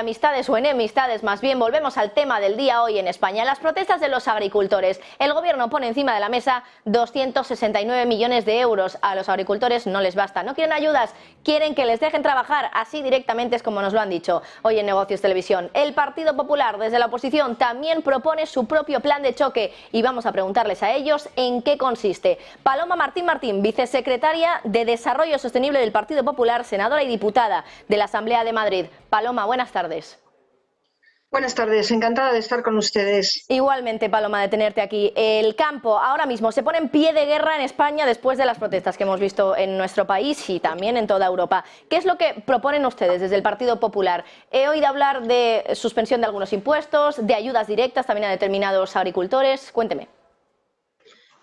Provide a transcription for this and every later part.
Amistades o enemistades, más bien, volvemos al tema del día hoy en España, las protestas de los agricultores. El gobierno pone encima de la mesa 269 millones de euros. A los agricultores no les basta, no quieren ayudas, quieren que les dejen trabajar, así directamente es como nos lo han dicho hoy en Negocios Televisión. El Partido Popular, desde la oposición, también propone su propio plan de choque y vamos a preguntarles a ellos en qué consiste. Paloma Martín Martín, vicesecretaria de Desarrollo Sostenible del Partido Popular, senadora y diputada de la Asamblea de Madrid. Paloma, buenas tardes. Buenas tardes, encantada de estar con ustedes. Igualmente, Paloma, de tenerte aquí. El campo ahora mismo se pone en pie de guerra en España después de las protestas que hemos visto en nuestro país y también en toda Europa. ¿Qué es lo que proponen ustedes desde el Partido Popular? He oído hablar de suspensión de algunos impuestos, de ayudas directas también a determinados agricultores. Cuénteme.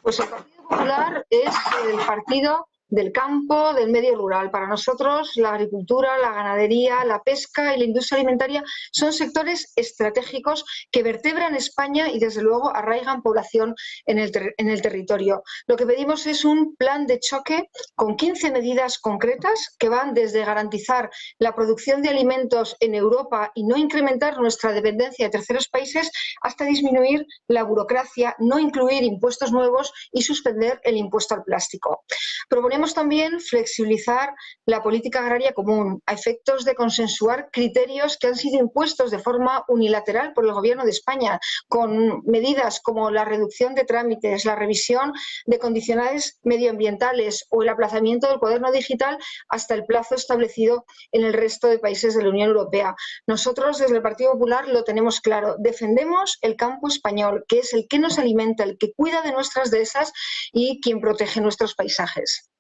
Pues el Partido Popular es el partido del campo, del medio rural. Para nosotros, la agricultura, la ganadería, la pesca y la industria alimentaria son sectores estratégicos que vertebran España y, desde luego, arraigan población en el territorio. Lo que pedimos es un plan de choque con 15 medidas concretas que van desde garantizar la producción de alimentos en Europa y no incrementar nuestra dependencia de terceros países hasta disminuir la burocracia, no incluir impuestos nuevos y suspender el impuesto al plástico. Proponemos también flexibilizar la política agraria común a efectos de consensuar criterios que han sido impuestos de forma unilateral por el Gobierno de España, con medidas como la reducción de trámites, la revisión de condicionales medioambientales o el aplazamiento del cuaderno digital hasta el plazo establecido en el resto de países de la Unión Europea. Nosotros, desde el Partido Popular, lo tenemos claro. Defendemos el campo español, que es el que nos alimenta, el que cuida de nuestras dehesas y quien protege nuestros paisajes.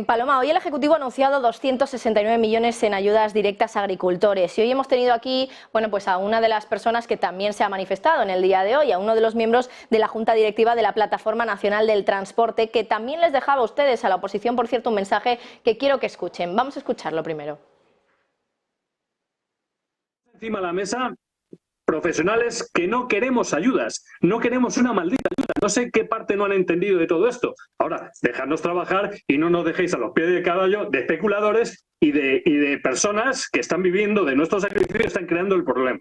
Paloma, hoy el Ejecutivo ha anunciado 269 millones en ayudas directas a agricultores y hoy hemos tenido aquí, bueno, pues a una de las personas que también se ha manifestado en el día de hoy, a uno de los miembros de la Junta Directiva de la Plataforma Nacional del Transporte, que también les dejaba a ustedes, a la oposición, por cierto, un mensaje que quiero que escuchen. Vamos a escucharlo primero. Encima de la mesa, profesionales que no queremos ayudas, no queremos una maldita ayuda. No sé qué parte no han entendido de todo esto. Ahora, dejadnos trabajar y no nos dejéis a los pies del caballo de especuladores y de personas que están viviendo de nuestros sacrificios y están creando el problema.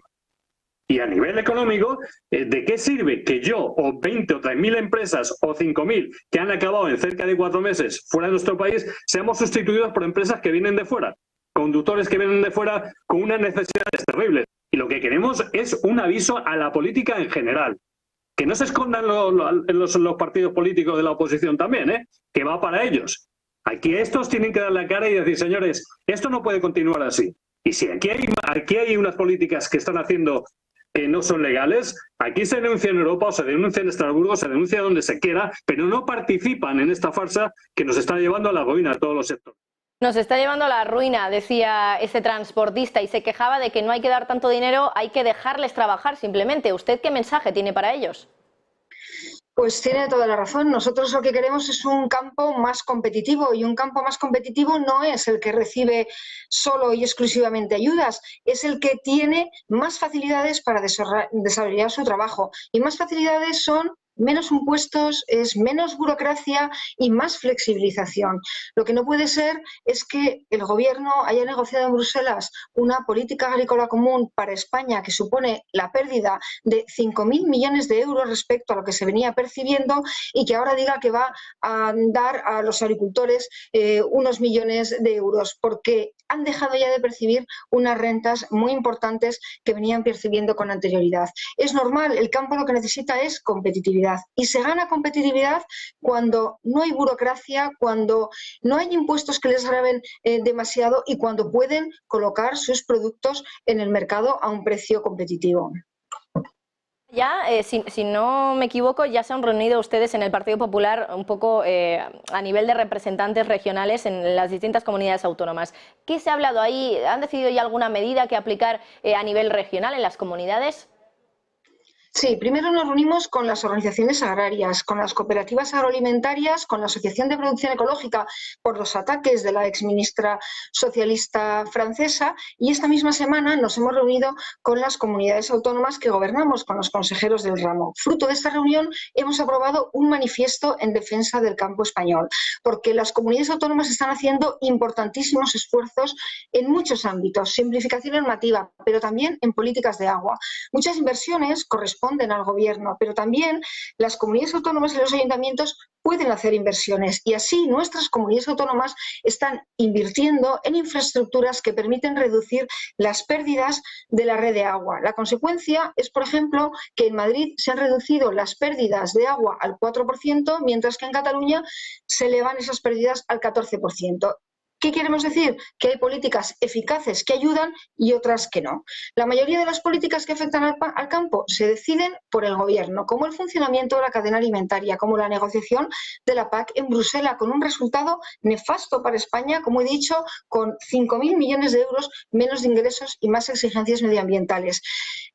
Y a nivel económico, ¿de qué sirve que yo o 20 o 3.000 empresas o 5.000 que han acabado en cerca de 4 meses fuera de nuestro país seamos sustituidos por empresas que vienen de fuera? Conductores que vienen de fuera con unas necesidades terribles. Y lo que queremos es un aviso a la política en general. Que no se escondan los partidos políticos de la oposición también, que va para ellos. Aquí estos tienen que dar la cara y decir, señores, esto no puede continuar así. Y si aquí hay unas políticas que están haciendo que no son legales, aquí se denuncia en Europa o se denuncia en Estrasburgo, se denuncia donde se quiera, pero no participan en esta farsa que nos está llevando a la ruina a todos los sectores. Nos está llevando a la ruina, decía ese transportista, y se quejaba de que no hay que dar tanto dinero, hay que dejarles trabajar simplemente. ¿Usted qué mensaje tiene para ellos? Pues tiene toda la razón. Nosotros lo que queremos es un campo más competitivo y un campo más competitivo no es el que recibe solo y exclusivamente ayudas, es el que tiene más facilidades para desarrollar su trabajo. Y más facilidades son menos impuestos, es menos burocracia y más flexibilización. Lo que no puede ser es que el Gobierno haya negociado en Bruselas una política agrícola común para España que supone la pérdida de 5.000 millones de euros respecto a lo que se venía percibiendo y que ahora diga que va a dar a los agricultores unos millones de euros, porque han dejado ya de percibir unas rentas muy importantes que venían percibiendo con anterioridad. Es normal, el campo lo que necesita es competitividad. Y se gana competitividad cuando no hay burocracia, cuando no hay impuestos que les graven demasiado y cuando pueden colocar sus productos en el mercado a un precio competitivo. Ya, si no me equivoco, ya se han reunido ustedes en el Partido Popular un poco a nivel de representantes regionales en las distintas comunidades autónomas. ¿Qué se ha hablado ahí? ¿Han decidido ya alguna medida que aplicar a nivel regional en las comunidades? Sí, primero nos reunimos con las organizaciones agrarias, con las cooperativas agroalimentarias, con la Asociación de Producción Ecológica por los ataques de la exministra socialista francesa, y esta misma semana nos hemos reunido con las comunidades autónomas que gobernamos, con los consejeros del ramo. Fruto de esta reunión hemos aprobado un manifiesto en defensa del campo español, porque las comunidades autónomas están haciendo importantísimos esfuerzos en muchos ámbitos, simplificación normativa, pero también en políticas de agua. Muchas inversiones corresponden al gobierno, pero también las comunidades autónomas y los ayuntamientos pueden hacer inversiones, y así nuestras comunidades autónomas están invirtiendo en infraestructuras que permiten reducir las pérdidas de la red de agua. La consecuencia es, por ejemplo, que en Madrid se han reducido las pérdidas de agua al 4%, mientras que en Cataluña se elevan esas pérdidas al 14%. ¿Qué queremos decir? Que hay políticas eficaces que ayudan y otras que no. La mayoría de las políticas que afectan al campo se deciden por el gobierno, como el funcionamiento de la cadena alimentaria, como la negociación de la PAC en Bruselas, con un resultado nefasto para España, como he dicho, con 5.000 millones de euros menos de ingresos y más exigencias medioambientales.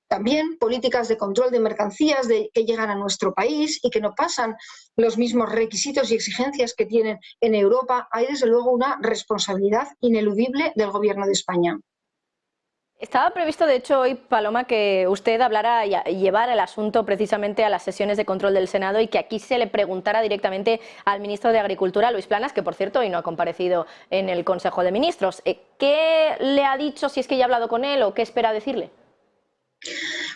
También políticas de control de mercancías que llegan a nuestro país y que no pasan los mismos requisitos y exigencias que tienen en Europa. Hay, desde luego, una responsabilidad ineludible del Gobierno de España. Estaba previsto, de hecho, hoy, Paloma, que usted hablara y llevara el asunto precisamente a las sesiones de control del Senado y que aquí se le preguntara directamente al ministro de Agricultura, Luis Planas, que por cierto hoy no ha comparecido en el Consejo de Ministros. ¿Qué le ha dicho, si es que ya ha hablado con él, o qué espera decirle?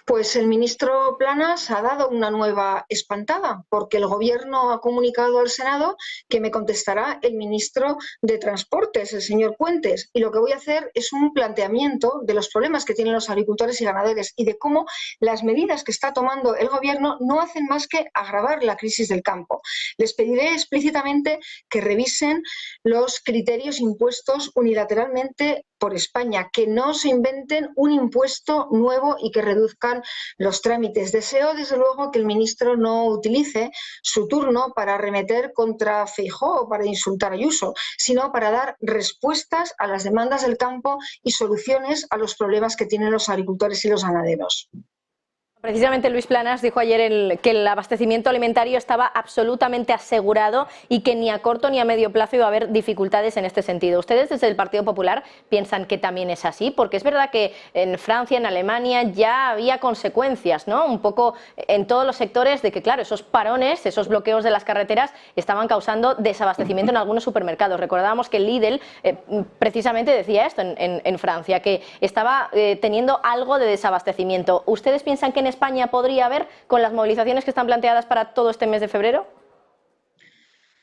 Pues el ministro Planas ha dado una nueva espantada, porque el Gobierno ha comunicado al Senado que me contestará el ministro de Transportes, el señor Puentes, y lo que voy a hacer es un planteamiento de los problemas que tienen los agricultores y ganaderos y de cómo las medidas que está tomando el Gobierno no hacen más que agravar la crisis del campo. Les pediré explícitamente que revisen los criterios impuestos unilateralmente por España, que no se inventen un impuesto nuevo y que reduzcan los trámites. Deseo, desde luego, que el ministro no utilice su turno para arremeter contra Feijóo o para insultar a Ayuso, sino para dar respuestas a las demandas del campo y soluciones a los problemas que tienen los agricultores y los ganaderos. Precisamente Luis Planas dijo ayer que el abastecimiento alimentario estaba absolutamente asegurado y que ni a corto ni a medio plazo iba a haber dificultades en este sentido. ¿Ustedes desde el Partido Popular piensan que también es así? Porque es verdad que en Francia, en Alemania ya había consecuencias, ¿no? Un poco en todos los sectores de que, claro, esos parones, esos bloqueos de las carreteras estaban causando desabastecimiento en algunos supermercados. Recordábamos que Lidl precisamente decía esto en Francia, que estaba teniendo algo de desabastecimiento. ¿Ustedes piensan que en España podría haber con las movilizaciones que están planteadas para todo este mes de febrero?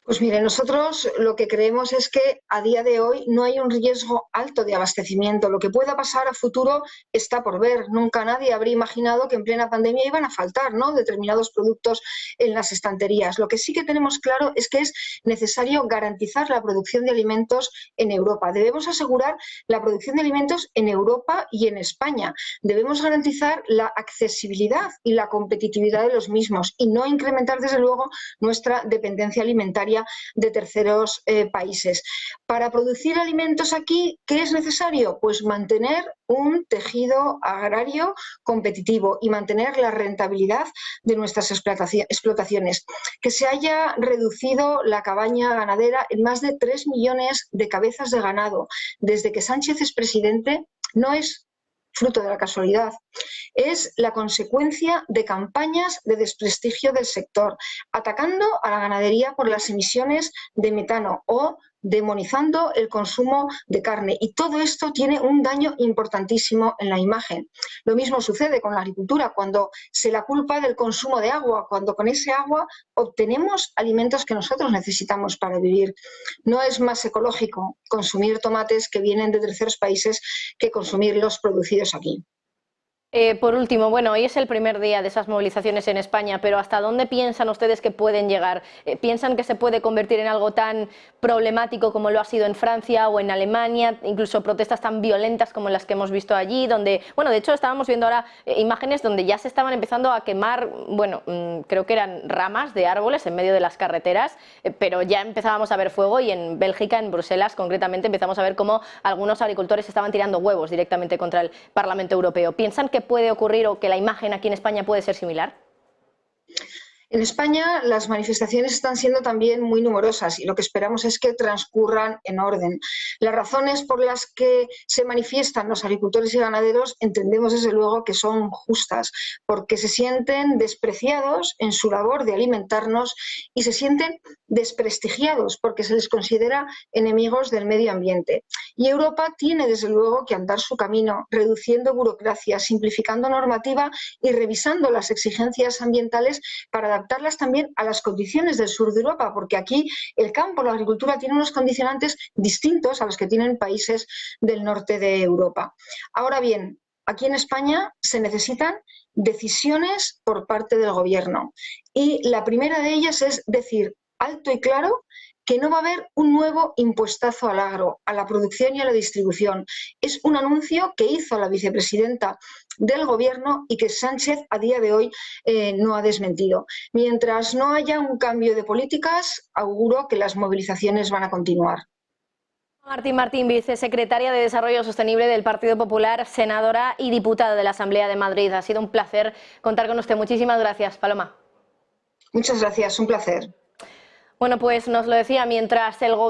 Pues mire, nosotros lo que creemos es que a día de hoy no hay un riesgo alto de abastecimiento. Lo que pueda pasar a futuro está por ver. Nunca nadie habría imaginado que en plena pandemia iban a faltar, ¿no?, determinados productos en las estanterías. Lo que sí que tenemos claro es que es necesario garantizar la producción de alimentos en Europa. Debemos asegurar la producción de alimentos en Europa y en España. Debemos garantizar la accesibilidad y la competitividad de los mismos y no incrementar, desde luego, nuestra dependencia alimentaria de terceros países. Para producir alimentos aquí, ¿qué es necesario? Pues mantener un tejido agrario competitivo y mantener la rentabilidad de nuestras explotaciones. Que se haya reducido la cabaña ganadera en más de 3 millones de cabezas de ganado desde que Sánchez es presidente no es fruto de la casualidad, es la consecuencia de campañas de desprestigio del sector, atacando a la ganadería por las emisiones de metano o demonizando el consumo de carne. Y todo esto tiene un daño importantísimo en la imagen. Lo mismo sucede con la agricultura, cuando se la culpa del consumo de agua, cuando con ese agua obtenemos alimentos que nosotros necesitamos para vivir. No es más ecológico consumir tomates que vienen de terceros países que consumirlos producidos aquí. Por último, bueno, hoy es el primer día de esas movilizaciones en España, pero ¿hasta dónde piensan ustedes que pueden llegar? ¿Piensan que se puede convertir en algo tan problemático como lo ha sido en Francia o en Alemania, incluso protestas tan violentas como las que hemos visto allí, donde, bueno, de hecho estábamos viendo ahora imágenes donde ya se estaban empezando a quemar, bueno, creo que eran ramas de árboles en medio de las carreteras, pero ya empezábamos a ver fuego y en Bélgica, en Bruselas concretamente, empezamos a ver cómo algunos agricultores estaban tirando huevos directamente contra el Parlamento Europeo. ¿Piensan que que puede ocurrir o que la imagen aquí en España puede ser similar? En España las manifestaciones están siendo también muy numerosas y lo que esperamos es que transcurran en orden. Las razones por las que se manifiestan los agricultores y ganaderos entendemos desde luego que son justas, porque se sienten despreciados en su labor de alimentarnos y se sienten desprestigiados porque se les considera enemigos del medio ambiente. Y Europa tiene desde luego que andar su camino, reduciendo burocracia, simplificando normativa y revisando las exigencias ambientales para adaptarlas también a las condiciones del sur de Europa, porque aquí el campo, la agricultura tiene unos condicionantes distintos a los que tienen países del norte de Europa. Ahora bien, aquí en España se necesitan decisiones por parte del gobierno y la primera de ellas es decir alto y claro que no va a haber un nuevo impuestazo al agro, a la producción y a la distribución. Es un anuncio que hizo la vicepresidenta del Gobierno y que Sánchez a día de hoy no ha desmentido. Mientras no haya un cambio de políticas, auguro que las movilizaciones van a continuar. Martín, vicesecretaria de Desarrollo Sostenible del Partido Popular, senadora y diputada de la Asamblea de Madrid. Ha sido un placer contar con usted. Muchísimas gracias, Paloma. Muchas gracias, un placer. Bueno, pues nos lo decía, mientras el Gobierno